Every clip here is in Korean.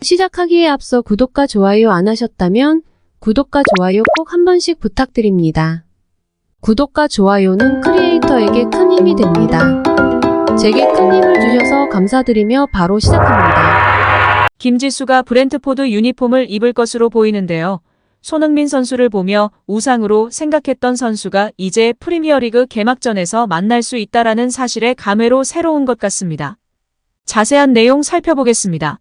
시작하기에 앞서 구독과 좋아요 안 하셨다면 구독과 좋아요 꼭 한 번씩 부탁드립니다. 구독과 좋아요는 크리에이터에게 큰 힘이 됩니다. 제게 큰 힘을 주셔서 감사드리며 바로 시작합니다. 김지수가 브렌트포드 유니폼을 입을 것으로 보이는데요. 손흥민 선수를 보며 우상으로 생각했던 선수가 이제 프리미어리그 개막전에서 만날 수 있다라는 사실에 감회로 새로운 것 같습니다. 자세한 내용 살펴보겠습니다.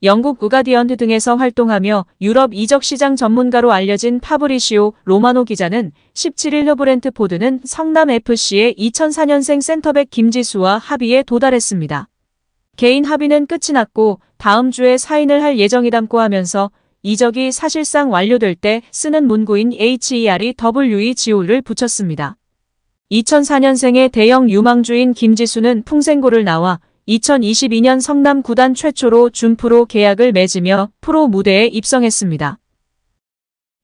영국 가디언 등에서 활동하며 유럽 이적 시장 전문가로 알려진 파브리시오 로마노 기자는 17일 브렌트포드는 성남FC의 2004년생 센터백 김지수와 합의에 도달했습니다. 개인 합의는 끝이 났고 다음 주에 사인을 할 예정이라고 하면서 이적이 사실상 완료될 때 쓰는 문구인 HEREWE 지오를 붙였습니다. 2004년생의 대형 유망주인 김지수는 풍생고를 나와 2022년 성남 구단 최초로 준프로 계약을 맺으며 프로 무대에 입성했습니다.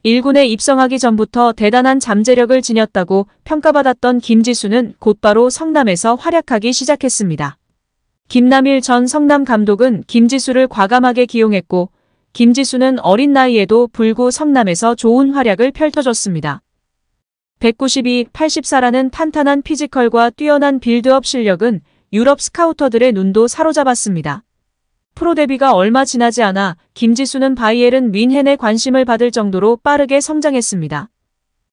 1군에 입성하기 전부터 대단한 잠재력을 지녔다고 평가받았던 김지수는 곧바로 성남에서 활약하기 시작했습니다. 김남일 전 성남 감독은 김지수를 과감하게 기용했고 김지수는 어린 나이에도 불구 성남에서 좋은 활약을 펼쳐줬습니다. 192, 84라는 탄탄한 피지컬과 뛰어난 빌드업 실력은 유럽 스카우터들의 눈도 사로잡았습니다. 프로 데뷔가 얼마 지나지 않아 김지수는 바이에른 뮌헨에 관심을 받을 정도로 빠르게 성장했습니다.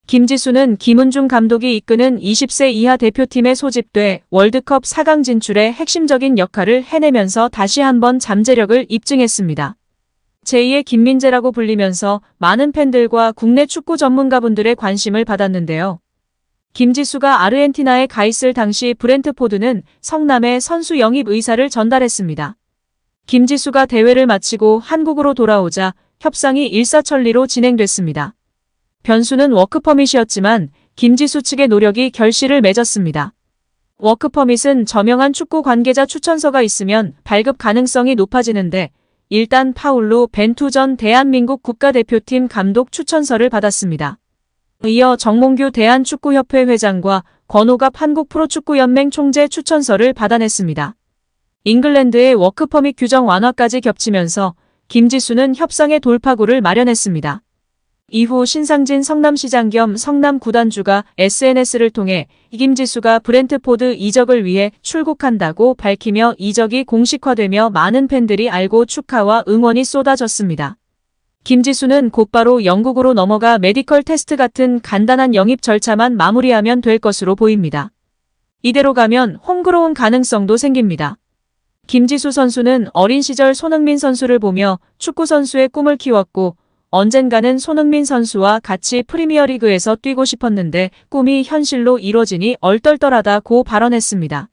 김지수는 김은중 감독이 이끄는 20세 이하 대표팀에 소집돼 월드컵 4강 진출에 핵심적인 역할을 해내면서 다시 한번 잠재력을 입증했습니다. 제2의 김민재라고 불리면서 많은 팬들과 국내 축구 전문가분들의 관심을 받았는데요. 김지수가 아르헨티나에 가 있을 당시 브렌트포드는 성남에 선수 영입 의사를 전달했습니다. 김지수가 대회를 마치고 한국으로 돌아오자 협상이 일사천리로 진행됐습니다. 변수는 워크퍼밋이었지만 김지수 측의 노력이 결실을 맺었습니다. 워크퍼밋은 저명한 축구 관계자 추천서가 있으면 발급 가능성이 높아지는데 일단 파울루 벤투 전 대한민국 국가대표팀 감독 추천서를 받았습니다. 이어 정몽규 대한축구협회 회장과 권오갑 한국프로축구연맹 총재 추천서를 받아냈습니다. 잉글랜드의 워크퍼밋 규정 완화까지 겹치면서 김지수는 협상의 돌파구를 마련했습니다. 이후 신상진 성남시장 겸 성남 구단주가 SNS를 통해 김지수가 브렌트포드 이적을 위해 출국한다고 밝히며 이적이 공식화되며 많은 팬들이 알고 축하와 응원이 쏟아졌습니다. 김지수는 곧바로 영국으로 넘어가 메디컬 테스트 같은 간단한 영입 절차만 마무리하면 될 것으로 보입니다. 이대로 가면 홈그로운 가능성도 생깁니다. 김지수 선수는 어린 시절 손흥민 선수를 보며 축구 선수의 꿈을 키웠고 언젠가는 손흥민 선수와 같이 프리미어리그에서 뛰고 싶었는데 꿈이 현실로 이뤄지니 얼떨떨하다고 발언했습니다.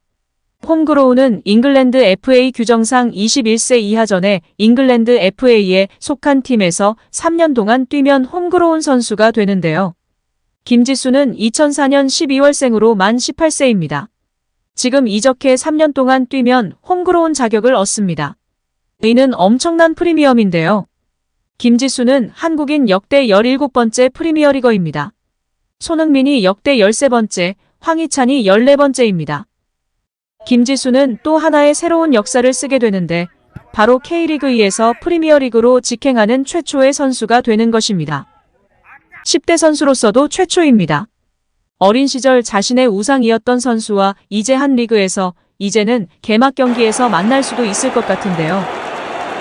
홈그로우는 잉글랜드 FA 규정상 21세 이하 전에 잉글랜드 FA에 속한 팀에서 3년 동안 뛰면 홈그로운 선수가 되는데요. 김지수는 2004년 12월생으로 만 18세입니다. 지금 이적해 3년 동안 뛰면 홈그로운 자격을 얻습니다. 이는 엄청난 프리미엄인데요. 김지수는 한국인 역대 17번째 프리미어리거입니다. 손흥민이 역대 13번째, 황희찬이 14번째입니다. 김지수는 또 하나의 새로운 역사를 쓰게 되는데 바로 K리그2에서 프리미어리그로 직행하는 최초의 선수가 되는 것입니다. 10대 선수로서도 최초입니다. 어린 시절 자신의 우상이었던 선수와 이제 한 리그에서 이제는 개막 경기에서 만날 수도 있을 것 같은데요.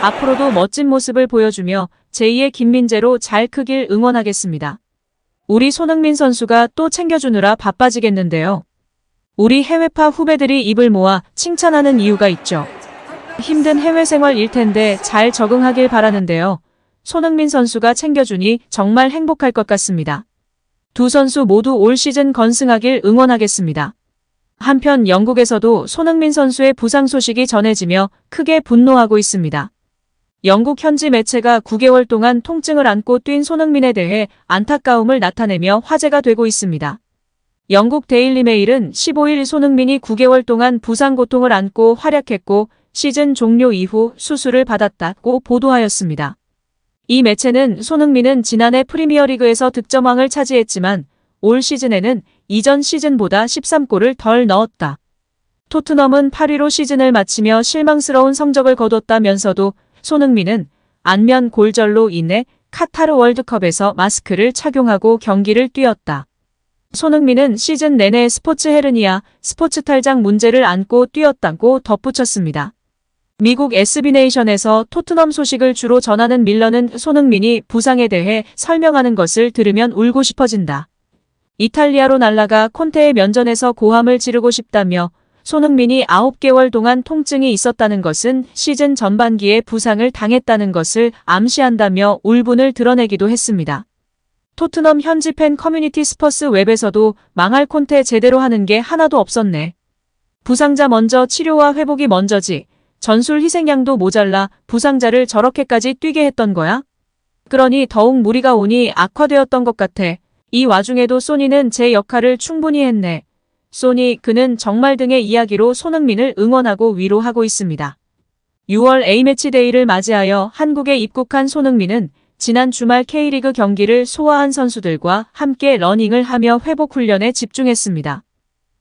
앞으로도 멋진 모습을 보여주며 제2의 김민재로 잘 크길 응원하겠습니다. 우리 손흥민 선수가 또 챙겨주느라 바빠지겠는데요. 우리 해외파 후배들이 입을 모아 칭찬하는 이유가 있죠. 힘든 해외 생활일 텐데 잘 적응하길 바라는데요. 손흥민 선수가 챙겨주니 정말 행복할 것 같습니다. 두 선수 모두 올 시즌 건승하길 응원하겠습니다. 한편 영국에서도 손흥민 선수의 부상 소식이 전해지며 크게 분노하고 있습니다. 영국 현지 매체가 9개월 동안 통증을 안고 뛴 손흥민에 대해 안타까움을 나타내며 화제가 되고 있습니다. 영국 데일리 메일은 15일 손흥민이 9개월 동안 부상 고통을 안고 활약했고 시즌 종료 이후 수술을 받았다고 보도하였습니다. 이 매체는 손흥민은 지난해 프리미어리그에서 득점왕을 차지했지만 올 시즌에는 이전 시즌보다 13골을 덜 넣었다. 토트넘은 8위로 시즌을 마치며 실망스러운 성적을 거뒀다면서도 손흥민은 안면 골절로 인해 카타르 월드컵에서 마스크를 착용하고 경기를 뛰었다. 손흥민은 시즌 내내 스포츠 헤르니아, 스포츠 탈장 문제를 안고 뛰었다고 덧붙였습니다. 미국 SB네이션에서 토트넘 소식을 주로 전하는 밀러는 손흥민이 부상에 대해 설명하는 것을 들으면 울고 싶어진다. 이탈리아로 날아가 콘테의 면전에서 고함을 지르고 싶다며 손흥민이 9개월 동안 통증이 있었다는 것은 시즌 전반기에 부상을 당했다는 것을 암시한다며 울분을 드러내기도 했습니다. 토트넘 현지 팬 커뮤니티 스퍼스 웹에서도 망할 콘테 제대로 하는 게 하나도 없었네. 부상자 먼저 치료와 회복이 먼저지. 전술 희생양도 모자라 부상자를 저렇게까지 뛰게 했던 거야? 그러니 더욱 무리가 오니 악화되었던 것 같아. 이 와중에도 소니는 제 역할을 충분히 했네. 소니 그는 정말 등의 이야기로 손흥민을 응원하고 위로하고 있습니다. 6월 A매치 데이를 맞이하여 한국에 입국한 손흥민은 지난 주말 K리그 경기를 소화한 선수들과 함께 러닝을 하며 회복 훈련에 집중했습니다.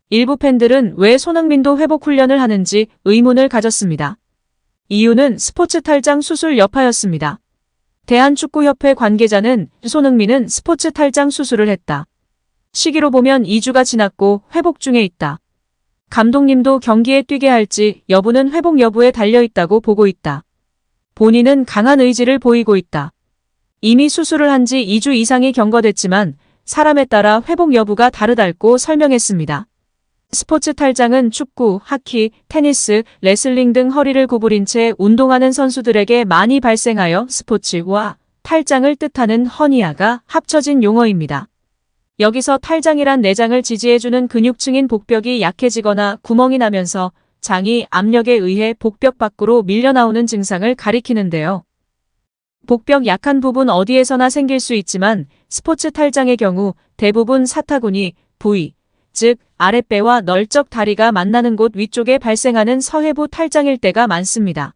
일부 팬들은 왜 손흥민도 회복 훈련을 하는지 의문을 가졌습니다. 이유는 스포츠 탈장 수술 여파였습니다. 대한축구협회 관계자는 손흥민은 스포츠 탈장 수술을 했다. 시기로 보면 2주가 지났고 회복 중에 있다. 감독님도 경기에 뛰게 할지 여부는 회복 여부에 달려있다고 보고 있다. 본인은 강한 의지를 보이고 있다. 이미 수술을 한 지 2주 이상이 경과됐지만 사람에 따라 회복 여부가 다르다고 설명했습니다. 스포츠 탈장은 축구, 하키, 테니스, 레슬링 등 허리를 구부린 채 운동하는 선수들에게 많이 발생하여 스포츠와 탈장을 뜻하는 허니아가 합쳐진 용어입니다. 여기서 탈장이란 내장을 지지해주는 근육층인 복벽이 약해지거나 구멍이 나면서 장이 압력에 의해 복벽 밖으로 밀려나오는 증상을 가리키는데요. 복벽 약한 부분 어디에서나 생길 수 있지만 스포츠 탈장의 경우 대부분 사타구니, 부위, 즉 아랫배와 널쩍 다리가 만나는 곳 위쪽에 발생하는 서해부 탈장일 때가 많습니다.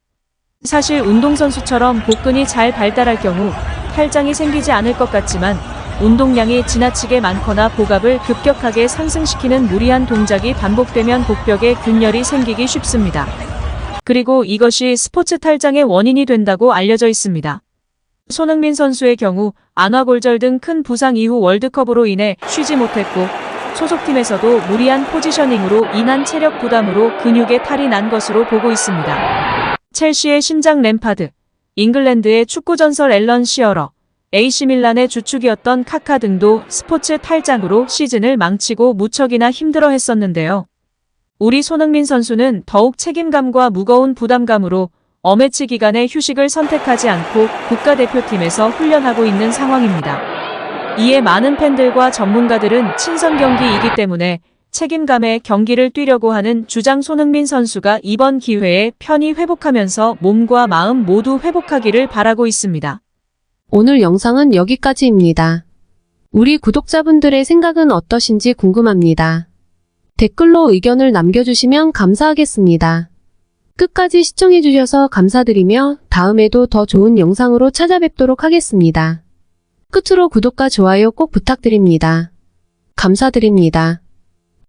사실 운동선수처럼 복근이 잘 발달할 경우 탈장이 생기지 않을 것 같지만 운동량이 지나치게 많거나 복압을 급격하게 상승시키는 무리한 동작이 반복되면 복벽에 균열이 생기기 쉽습니다. 그리고 이것이 스포츠 탈장의 원인이 된다고 알려져 있습니다. 손흥민 선수의 경우 안화골절 등 큰 부상 이후 월드컵으로 인해 쉬지 못했고 소속팀에서도 무리한 포지셔닝으로 인한 체력 부담으로 근육에 탈이 난 것으로 보고 있습니다. 첼시의 신장 램파드, 잉글랜드의 축구 전설 앨런 시어러, AC 밀란의 주축이었던 카카 등도 스포츠 탈장으로 시즌을 망치고 무척이나 힘들어했었는데요. 우리 손흥민 선수는 더욱 책임감과 무거운 부담감으로 어매치 기간에 휴식을 선택하지 않고 국가대표팀에서 훈련하고 있는 상황입니다. 이에 많은 팬들과 전문가들은 친선 경기이기 때문에 책임감에 경기를 뛰려고 하는 주장 손흥민 선수가 이번 기회에 편히 회복하면서 몸과 마음 모두 회복하기를 바라고 있습니다. 오늘 영상은 여기까지입니다. 우리 구독자분들의 생각은 어떠신지 궁금합니다. 댓글로 의견을 남겨주시면 감사하겠습니다. 끝까지 시청해주셔서 감사드리며 다음에도 더 좋은 영상으로 찾아뵙도록 하겠습니다. 끝으로 구독과 좋아요 꼭 부탁드립니다. 감사드립니다.